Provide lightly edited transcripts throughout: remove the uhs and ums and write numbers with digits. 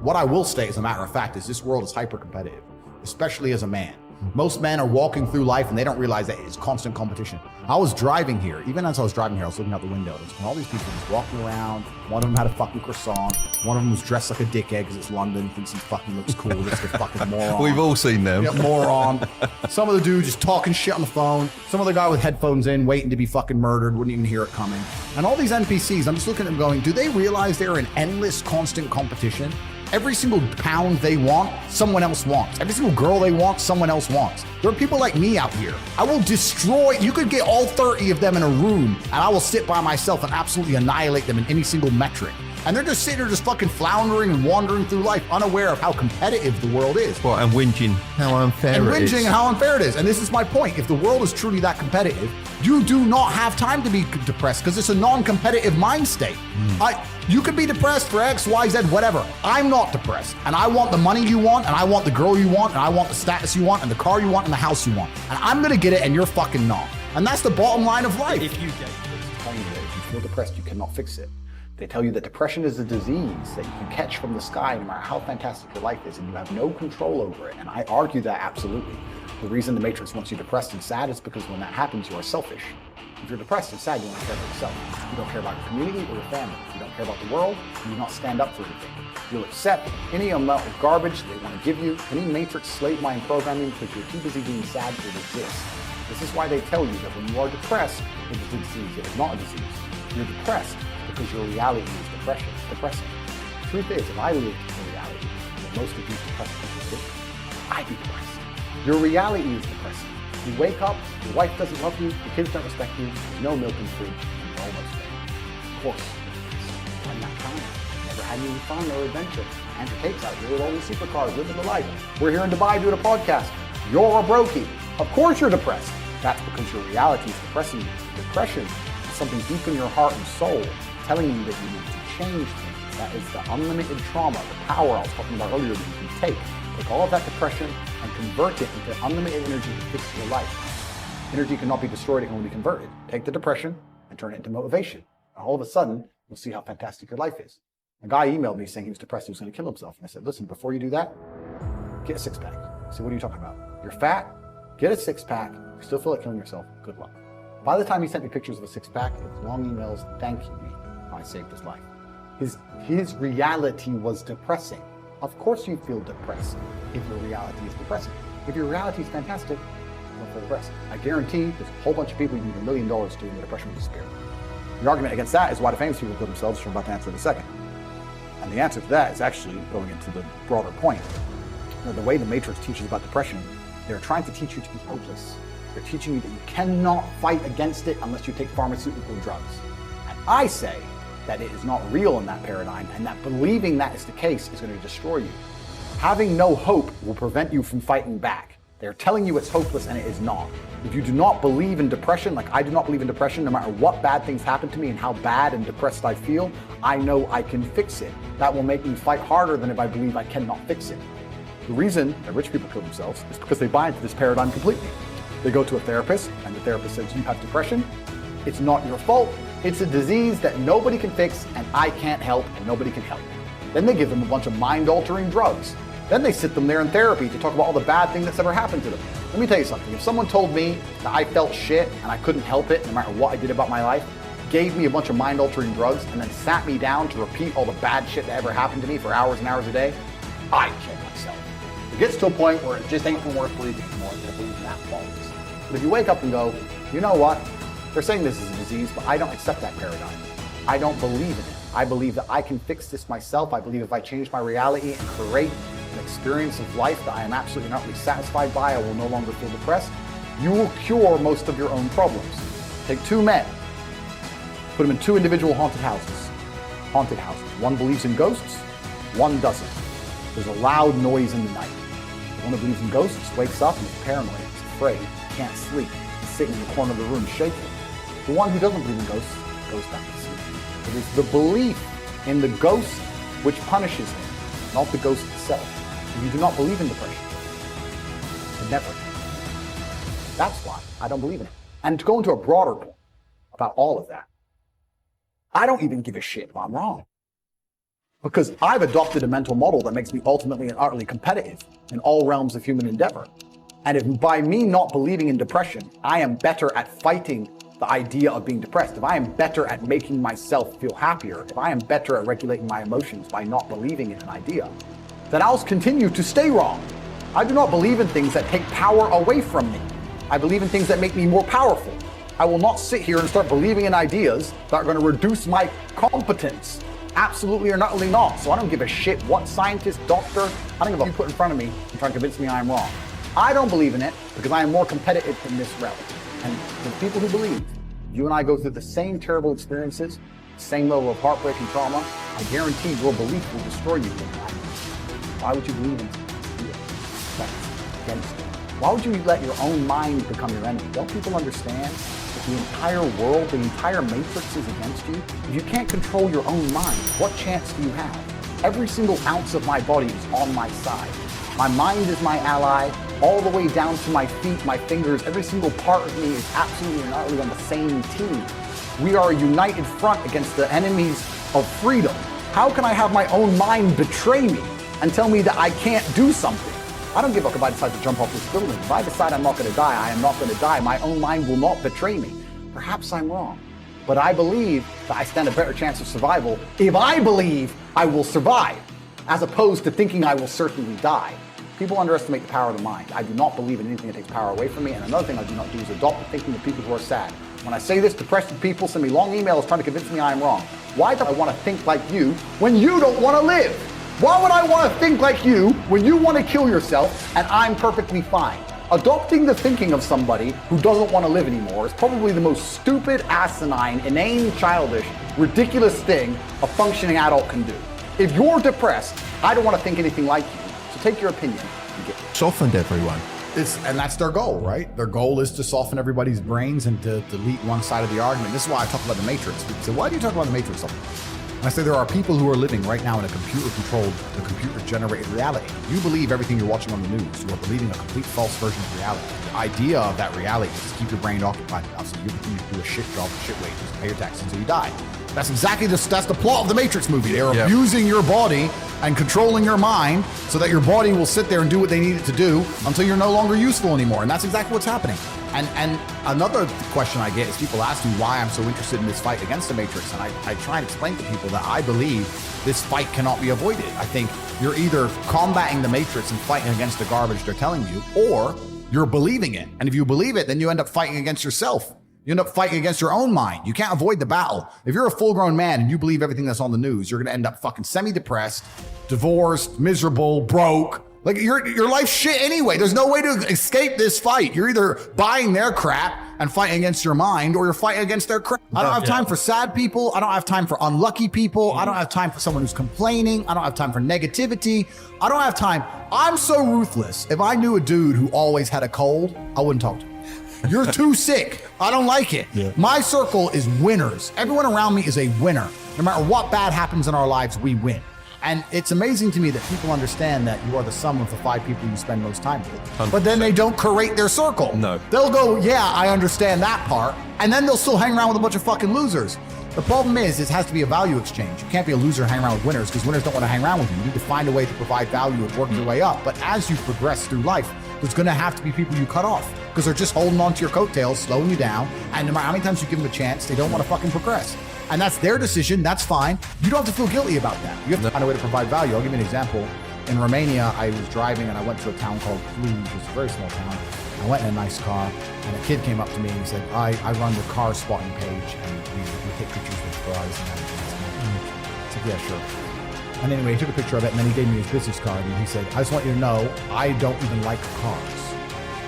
What I will say, as a matter of fact, is this world is hyper competitive, especially as a man. Most men are walking through life and they don't realize that it's constant competition. I was driving here. Even as I was driving here, I was looking out the window. There's all these people just walking around. One of them had a fucking croissant. One of them was dressed like a dickhead because it's London, thinks he fucking looks cool. Just a fucking moron. We've all seen them. Yeah, moron. Some of the dude just talking shit on the phone. Some other guy with headphones in, waiting to be fucking murdered, wouldn't even hear it coming. And all these NPCs, I'm just looking at them going, do they realize they're in endless, constant competition? Every single pound they want, someone else wants. Every single girl they want, someone else wants. There are people like me out here. I will destroy, you could get all 30 of them in a room and I will sit by myself and absolutely annihilate them in any single metric. And they're just sitting there just fucking floundering and wandering through life, unaware of how competitive the world is. Well, and whinging how unfair it is. And whinging how unfair it is. And this is my point. If the world is truly that competitive, you do not have time to be depressed because it's a non-competitive mind state. You could be depressed for X, Y, Z, whatever. I'm not depressed. And I want the money you want, and I want the girl you want, and I want the status you want, and the car you want, and the house you want. And I'm gonna get it, and you're fucking not. And that's the bottom line of life. If you feel depressed, you cannot fix it. They tell you that depression is a disease that you can catch from the sky no matter how fantastic your life is, and you have no control over it. And I argue that absolutely. The reason the Matrix wants you depressed and sad is because when that happens, you are selfish. If you're depressed and sad, you don't care about yourself. You don't care about your community or your family. You don't care about the world. You do not stand up for anything. You'll accept any amount of garbage they want to give you, any Matrix slave mind programming, because you're too busy being sad to exist. This is why they tell you that when you are depressed, it is a disease. It is not a disease. You're depressed because your reality is depressing. The truth is, if I lived in reality, that most of these depressed people live, I'd be depressed. Your reality is depressing. You wake up, your wife doesn't love you, your kids don't respect you, there's no milk in the fridge, and you're almost there. Of course, I'm not kind. Never had any fun or adventure. And your Tate's out here with all these supercars, living the life. We're here in Dubai doing a podcast. You're a brokey. Of course you're depressed. That's because your reality is depressing you. Depression is something deep in your heart and soul telling you that you need to change things. That is the unlimited trauma, the power I was talking about earlier that you can take. Take all of that depression and convert it into unlimited energy to fix your life. Energy cannot be destroyed, it can only be converted. Take the depression and turn it into motivation. And all of a sudden, you'll see how fantastic your life is. A guy emailed me saying he was depressed, he was going to kill himself. And I said, listen, before you do that, get a six-pack. I said, what are you talking about? You're fat, get a six-pack, you still feel like killing yourself, good luck. By the time he sent me pictures of a six-pack, it was long emails thanking me. I saved his life. His reality was depressing. Of course you feel depressed if your reality is depressing. If your reality is fantastic, you don't feel depressed. I guarantee there's a whole bunch of people you need $1 million to in the depression and despair. The argument against that is why the famous people kill themselves, which I'm about to answer in a second. And the answer to that is actually going into the broader point. The way the Matrix teaches about depression, they're trying to teach you to be hopeless. They're teaching you that you cannot fight against it unless you take pharmaceutical drugs. And I say that it is not real in that paradigm, and that believing that is the case is going to destroy you. Having no hope will prevent you from fighting back. They're telling you it's hopeless, and it is not. If you do not believe in depression, like I do not believe in depression, no matter what bad things happen to me and how bad and depressed I feel, I know I can fix it. That will make me fight harder than if I believe I cannot fix it. The reason that rich people kill themselves is because they buy into this paradigm completely. They go to a therapist, and the therapist says, you have depression. It's not your fault. It's a disease that nobody can fix, and I can't help, and nobody can help. Then they give them a bunch of mind-altering drugs. Then they sit them there in therapy to talk about all the bad thing that's ever happened to them. Let me tell you something. If someone told me that I felt shit and I couldn't help it no matter what I did about my life, gave me a bunch of mind-altering drugs, and then sat me down to repeat all the bad shit that ever happened to me for hours and hours a day, I'd kill myself. It gets to a point where it just ain't worth believing anymore. I believe that falls. But if you wake up and go, you know what? They're saying this is a disease, but I don't accept that paradigm. I don't believe in it. I believe that I can fix this myself. I believe if I change my reality and create an experience of life that I am absolutely not really satisfied by, I will no longer feel depressed. You will cure most of your own problems. Take two men, put them in two individual haunted houses. Haunted houses. One believes in ghosts, one doesn't. There's a loud noise in the night. The one who believes in ghosts wakes up and is paranoid, is afraid, can't sleep, is sitting in the corner of the room shaking. The one who doesn't believe in ghosts goes back to sleep. It is the belief in the ghost which punishes him, not the ghost itself. If you do not believe in depression, it never. That's why I don't believe in it. And to go into a broader point about all of that, I don't even give a shit if I'm wrong. Because I've adopted a mental model that makes me ultimately and utterly competitive in all realms of human endeavor. And if by me not believing in depression, I am better at fighting the idea of being depressed, if I am better at making myself feel happier, if I am better at regulating my emotions by not believing in an idea, then I'll continue to stay wrong. I do not believe in things that take power away from me. I believe in things that make me more powerful. I will not sit here and start believing in ideas that are going to reduce my competence. Absolutely or utterly not. So I don't give a shit what scientist, doctor, I don't give a fuck you put in front of me and try to convince me I'm wrong. I don't believe in it because I am more competitive in this realm. And the people who believe, you and I go through the same terrible experiences, same level of heartbreak and trauma, I guarantee your belief will destroy you. Why would you believe in that's against you? Why would you let your own mind become your enemy? Don't people understand that the entire world, the entire matrix is against you? If you can't control your own mind, what chance do you have? Every single ounce of my body is on my side. My mind is my ally, all the way down to my feet, my fingers. Every single part of me is absolutely and utterly on the same team. We are a united front against the enemies of freedom. How can I have my own mind betray me and tell me that I can't do something? I don't give a fuck if I decide to jump off this building. If I decide I'm not going to die, I am not going to die. My own mind will not betray me. Perhaps I'm wrong, but I believe that I stand a better chance of survival if I believe I will survive, as opposed to thinking I will certainly die. People underestimate the power of the mind. I do not believe in anything that takes power away from me. And another thing I do not do is adopt the thinking of people who are sad. When I say this, depressed people send me long emails trying to convince me I am wrong. Why do I want to think like you when you don't want to live? Why would I want to think like you when you want to kill yourself and I'm perfectly fine? Adopting the thinking of somebody who doesn't want to live anymore is probably the most stupid, asinine, inane, childish, ridiculous thing a functioning adult can do. If you're depressed, I don't want to think anything like you. So take your opinion and get it. Softened everyone. And that's their goal, right? Their goal is to soften everybody's brains and to delete one side of the argument. This is why I talk about the Matrix. People say, why do you talk about the Matrix so much? And I say there are people who are living right now in a computer-controlled, a computer-generated reality. You believe everything you're watching on the news. You are believing a complete false version of reality. The idea of that reality is to keep your brain occupied enough so you continue to do a shit job, shit wages, pay your taxes until you die. That's exactly that's the plot of the Matrix movie. They're abusing your body and controlling your mind so that your body will sit there and do what they need it to do until you're no longer useful anymore. And that's exactly what's happening. And another question I get is people ask me why I'm so interested in this fight against the Matrix. And I try and explain to people that I believe this fight cannot be avoided. I think you're either combating the Matrix and fighting against the garbage they're telling you, or you're believing it. And if you believe it, then you end up fighting against yourself. You end up fighting against your own mind. You can't avoid the battle. If you're a full-grown man and you believe everything that's on the news, you're going to end up fucking semi-depressed, divorced, miserable, broke. Like your life's shit anyway. There's no way to escape this fight. You're either buying their crap and fighting against your mind, or you're fighting against their crap. I don't have time for sad people. I don't have time for unlucky people. I don't have time for someone who's complaining. I don't have time for negativity. I don't have time. I'm so ruthless. If I knew a dude who always had a cold, I wouldn't talk to him. You're too sick. I don't like it. Yeah. My circle is winners. Everyone around me is a winner. No matter what bad happens in our lives, we win. And it's amazing to me that people understand that you are the sum of the 5 people you spend most time with. 100%. But then they don't curate their circle. No. They'll go, yeah, I understand that part. And then they'll still hang around with a bunch of fucking losers. The problem is, it has to be a value exchange. You can't be a loser hanging around with winners because winners don't want to hang around with you. You need to find a way to provide value and work your way up. But as you progress through life, there's going to have to be people you cut off because they're just holding on to your coattails, slowing you down. And no matter how many times you give them a chance, they don't want to fucking progress. And that's their decision. That's fine. You don't have to feel guilty about that. You have to find a way to provide value. I'll give you an example. In Romania, I was driving and I went to a town called Cluj. It's a very small town. I went in a nice car and a kid came up to me and he said, I run the car spotting page and we take pictures with cars and everything. I said, yeah, sure. And anyway, he took a picture of it and then he gave me his business card and he said, I just want you to know, I don't even like cars.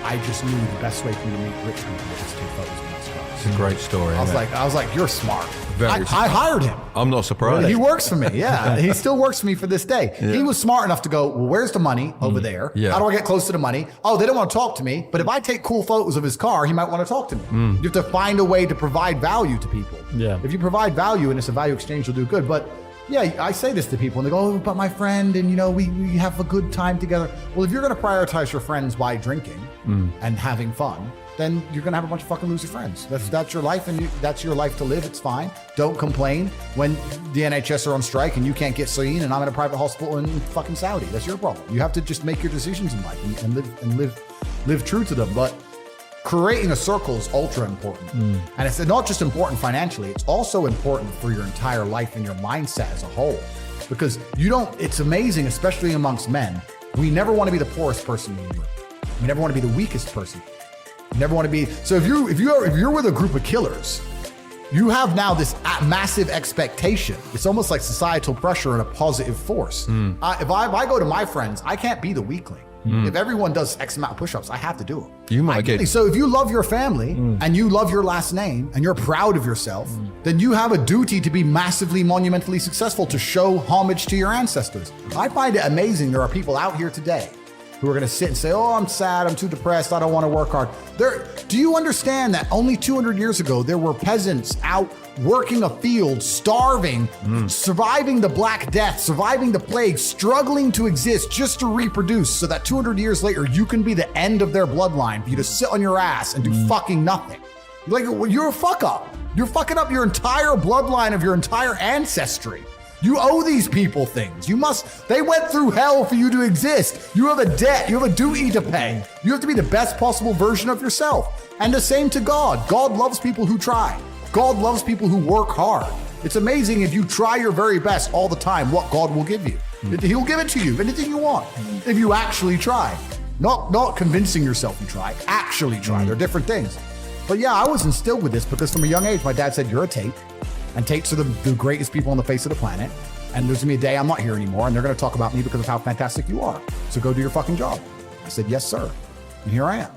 I just knew the best way for me to meet rich people was to take photos of nice cars. It's a great story. I was like, you're smart. I hired him. I'm not surprised. He works for me. Yeah, he still works for me for this day. Yeah. He was smart enough to go, well, where's the money over there? Yeah. How do I get close to the money? Oh, they don't want to talk to me. But if I take cool photos of his car, he might want to talk to me. You have to find a way to provide value to people. Yeah. If you provide value and it's a value exchange, you'll do good. But yeah, I say this to people and they go, oh, but my friend, and we have a good time together. Well, if you're going to prioritize your friends by drinking and having fun, then you're gonna have a bunch of fucking loser friends. That's your life, and that's your life to live. It's fine. Don't complain when the NHS are on strike and you can't get seen, and I'm in a private hospital in fucking Saudi. That's your problem. You have to just make your decisions in life and live true to them. But creating a circle is ultra important. And it's not just important financially, it's also important for your entire life and your mindset as a whole. Because it's amazing, especially amongst men, we never want to be the poorest person in the room. We never want to be the weakest person. You never want to be, so if you're with a group of killers, you have now this massive expectation. It's almost like societal pressure and a positive force. If I go to my friends, I can't be the weakling. If everyone does X amount of push-ups, I have to do them. You might get... So if you love your family and you love your last name and you're proud of yourself, then you have a duty to be massively, monumentally successful, to show homage to your ancestors. I find it amazing there are people out here today who are going to sit and say, oh, I'm sad, I'm too depressed, I don't want to work hard. Do you understand that only 200 years ago, there were peasants out working a field, starving, surviving the Black Death, surviving the plague, struggling to exist just to reproduce, so that 200 years later, you can be the end of their bloodline, for you to sit on your ass and do fucking nothing. Like, you're a fuck up. You're fucking up your entire bloodline of your entire ancestry. You owe these people things. They went through hell for you to exist. You have a debt, you have a duty to pay. You have to be the best possible version of yourself. And the same to God. God loves people who try. God loves people who work hard. It's amazing if you try your very best all the time, what God will give you. He'll give it to you, anything you want, if you actually try. Not convincing yourself you try, actually try. They're different things. But yeah, I was instilled with this because from a young age, my dad said, you're a Tate. And Tates are the greatest people on the face of the planet. And there's gonna be a day I'm not here anymore, and they're gonna talk about me because of how fantastic you are. So go do your fucking job. I said, yes, sir. And here I am.